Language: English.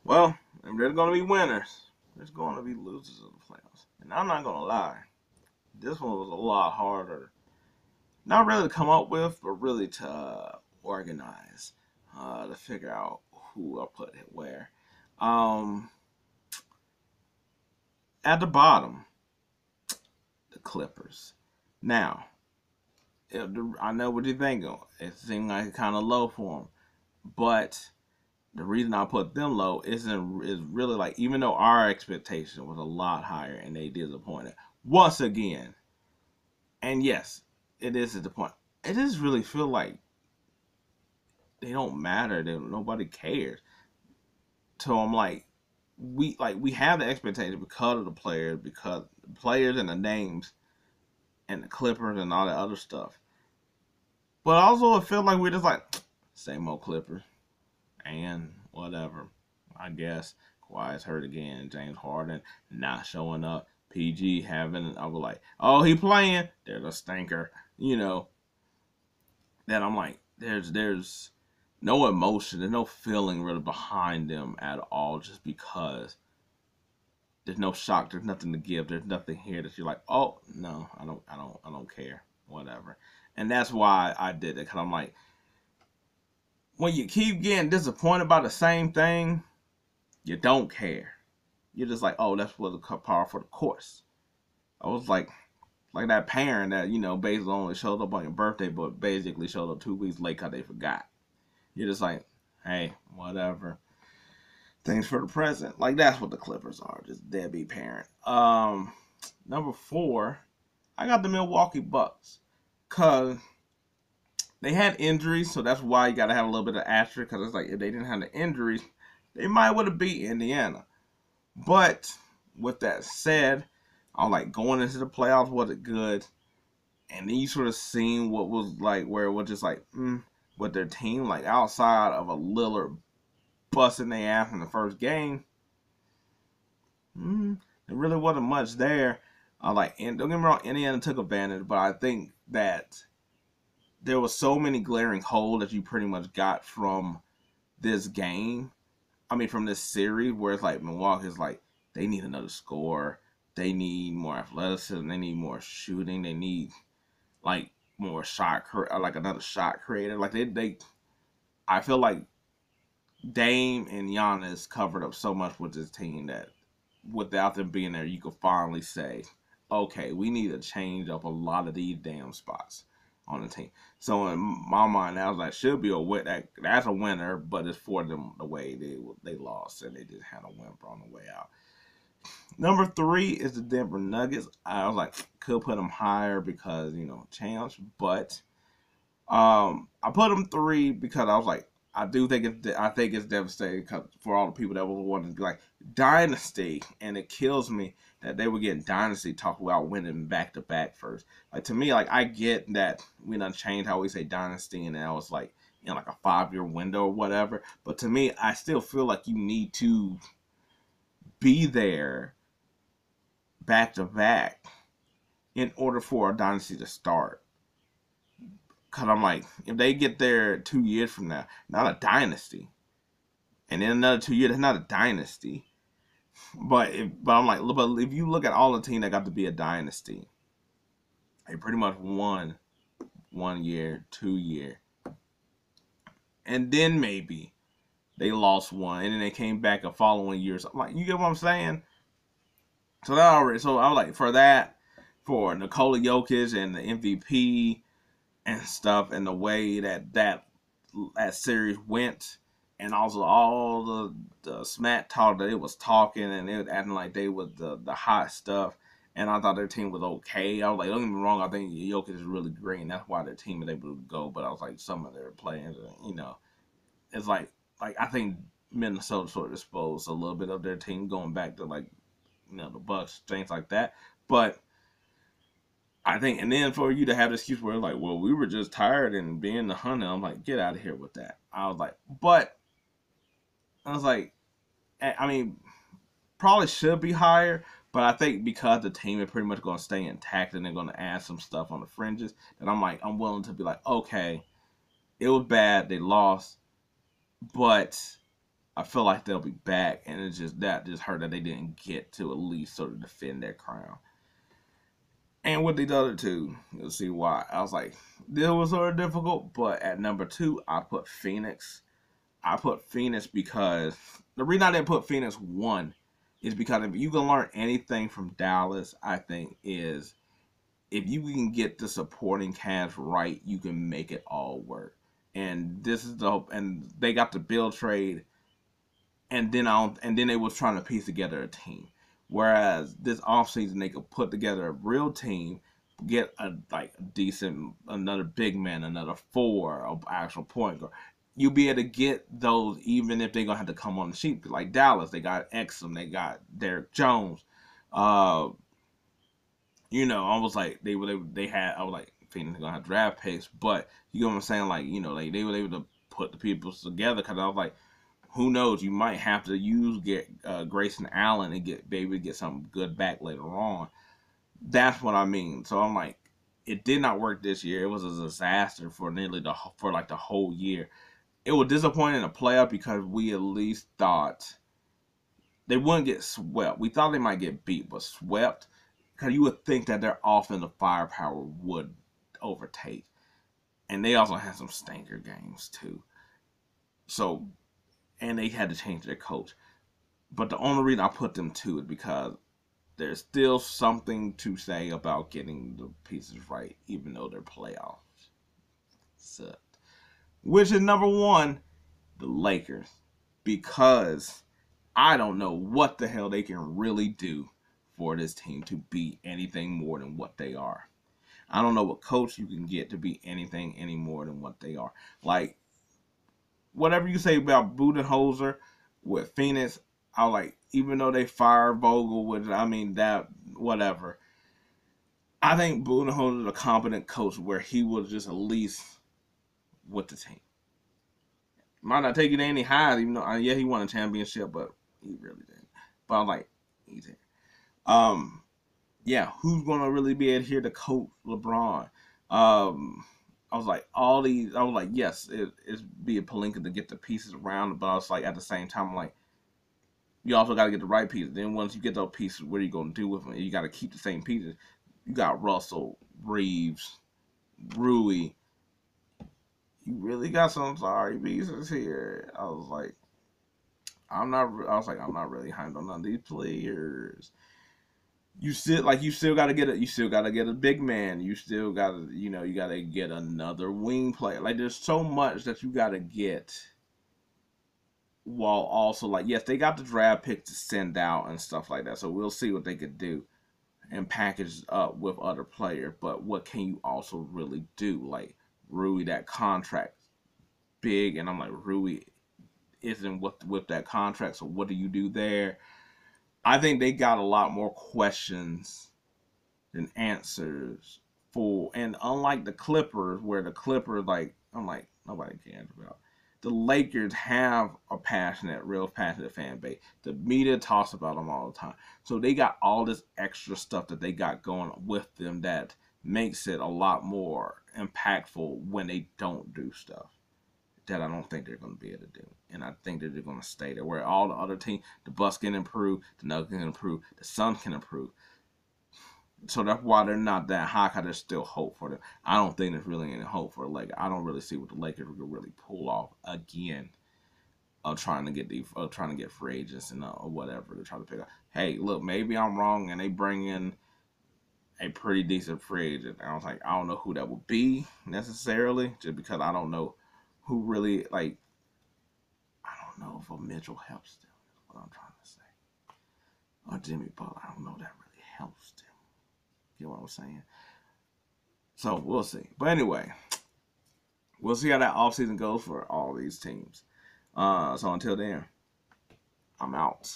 Well, if there's going to be winners, there's going to be losers of the playoffs. And I'm not going to lie, this one was a lot harder. Not really to come up with, but really to organize, to figure out who I put it where. Um, at the bottom, the Clippers. Now, I know what you're thinking. It seemed like kind of low for them, but the reason I put them low is really like even though our expectation was a lot higher and they disappointed once again. And yes, it is disappointing. It just really feel like they don't matter. That nobody cares. So I'm like we have the expectation because of the players, because the players and the names and the Clippers and all that other stuff. But also it feels like we're just like same old Clippers and whatever. I guess Kawhi's hurt again. James Harden not showing up. PG having I was like, oh he playing. There's a stinker. You know. Then I'm like, there's no emotion, there's no feeling really behind them at all, just because there's no shock, there's nothing to give, there's nothing here that you're like, oh no, I don't care, whatever. And that's why I did it, because I'm like, when you keep getting disappointed by the same thing, you don't care. You're just like, oh, that's what the par for the course. I was like that parent that basically only showed up on your birthday, but basically showed up 2 weeks late because they forgot. You're just like, hey, whatever. Thanks for the present. Like that's what the Clippers are, just deadbeat parent. Number 4, I got the Milwaukee Bucks, cause they had injuries, so that's why you got to have a little bit of asterisk. Cause it's like if they didn't have the injuries, they might would have beat Indiana. But with that said, I was like going into the playoffs, was it good? And then you sort of seen what was like where it was just like, with their team, like outside of a Lillard busting their ass in the first game, there really wasn't much there. And don't get me wrong, Indiana took advantage, but I think that there was so many glaring holes that you pretty much got from this game. I mean, from this series, where it's like Milwaukee's like they need another score, they need more athleticism, they need more shooting, they need like more like another shot creator. Like I feel like Dame and Giannis covered up so much with this team that without them being there, you could finally say, okay, we need to change up a lot of these damn spots on the team. So in my mind, I was like, should be a win. That's a winner, but it's for them the way they lost and they just had a whimper on the way out. Number 3 is the Denver Nuggets. I was like, could put them higher because champs, but I put them 3 because I was like, I think it's devastating for all the people that was wanting to be like dynasty, and it kills me that they were getting dynasty talk about winning back to back first. Like to me, like I get that we done changed how we say dynasty, and now it's like like a 5-year window or whatever. But to me, I still feel like you need to be there back to back in order for a dynasty to start. Cause I'm like, if they get there 2 years from now, not a dynasty, and then another 2 years, that's not a dynasty. But I'm like, but if you look at all the teams that got to be a dynasty, they pretty much won 1 year, 2 year, and then maybe they lost one, and then they came back a following year. So I'm like, you get what I'm saying? So I was like, for that, for Nikola Jokic and the MVP and stuff, and the way that series went, and also all the smack talk that it was talking, and it was acting like they was the hot stuff. And I thought their team was okay. I was like, don't get me wrong, I think Jokic is really great, and that's why their team is able to go. But I was like, some of their players, it's like I think Minnesota sort of exposed a little bit of their team going back to like the Bucks, things like that. But I think, and then for you to have this excuse where like, well, we were just tired and being the hunter, I'm like, get out of here with that. I was like, I mean, probably should be higher, but I think because the team is pretty much going to stay intact and they're going to add some stuff on the fringes, that I'm willing to be like, okay, it was bad, they lost, but I feel like they'll be back, and it's just that just hurt that they didn't get to at least sort of defend their crown. And with the other two, you'll see why. I was like, this was sort of difficult, but at number 2, I put Phoenix. I put Phoenix because the reason I didn't put Phoenix 1 is because if you can learn anything from Dallas, I think is if you can get the supporting cast right, you can make it all work. And this is and they got the Bill trade, and then they was trying to piece together a team. Whereas this offseason they could put together a real team, get a decent another big man, another 4, an actual point guard. You'll be able to get those even if they're gonna have to come on the sheet. Like Dallas, they got Exum, they got Derrick Jones. I was like they had. I was like Phoenix gonna have draft picks, but you know what I'm saying? Like they were able to put the people together because I was like, who knows? You might have to get Grayson Allen and get something good back later on. That's what I mean. So I'm like, it did not work this year. It was a disaster for the whole year. It was disappointing in the playoff because we at least thought they wouldn't get swept. We thought they might get beat, but swept because you would think that their offensive firepower would overtake, and they also had some stinker games too. So, and they had to change their coach. But the only reason I put them 2 is because there's still something to say about getting the pieces right, even though they're playoffs. So, which is number 1, the Lakers, because I don't know what the hell they can really do for this team to be anything more than what they are. I don't know what coach you can get to be anything any more than what they are. Like, whatever you say about Budenholzer with Phoenix, I like, even though they fired Vogel with, that, whatever. I think Budenholzer is a competent coach where he was just at least with the team. Might not take it any higher, even though, he won a championship, but he really didn't. But I'm like, he's here. Who's gonna really be here to coach LeBron? I was like, yes, it's be a Pelinka to get the pieces around, but I was like, at the same time, I'm like, you also got to get the right pieces. Then once you get those pieces, what are you gonna do with them? You got to keep the same pieces. You got Russell, Reeves, Rui. You really got some sorry pieces here. I was like, I'm not really hyped on none of these players. You still gotta get a big man. You still gotta you gotta get another wing player. Like, there's so much that you gotta get. While also, like, yes, they got the draft pick to send out and stuff like that. So we'll see what they could do and package up with other players. But what can you also really do? Like Rui, that contract big, and I'm like, Rui isn't with that contract. So what do you do there? I think they got a lot more questions than answers and unlike the Clippers, where the Clippers, like, I'm like, nobody cares about. The Lakers have a real passionate fan base. The media talks about them all the time. So they got all this extra stuff that they got going with them that makes it a lot more impactful when they don't do stuff that I don't think they're going to be able to do. And I think that they're going to stay there. Where all the other teams, the Bucks can improve, the Nuggets can improve, the Suns can improve. So that's why they're not that high, because there's still hope for them. I don't think there's really any hope for the Lakers. I don't really see what the Lakers could really pull off again of trying to get free agents and or whatever to try to pick up. Hey, look, maybe I'm wrong, and they bring in a pretty decent free agent. I was like, I don't know who that would be necessarily, just because I don't know who really, like, I don't know if a Mitchell helps them, is what I'm trying to say. Or Jimmy Butler, I don't know if that really helps them. You know what I'm saying? So we'll see. But anyway, we'll see how that offseason goes for all these teams. So until then, I'm out.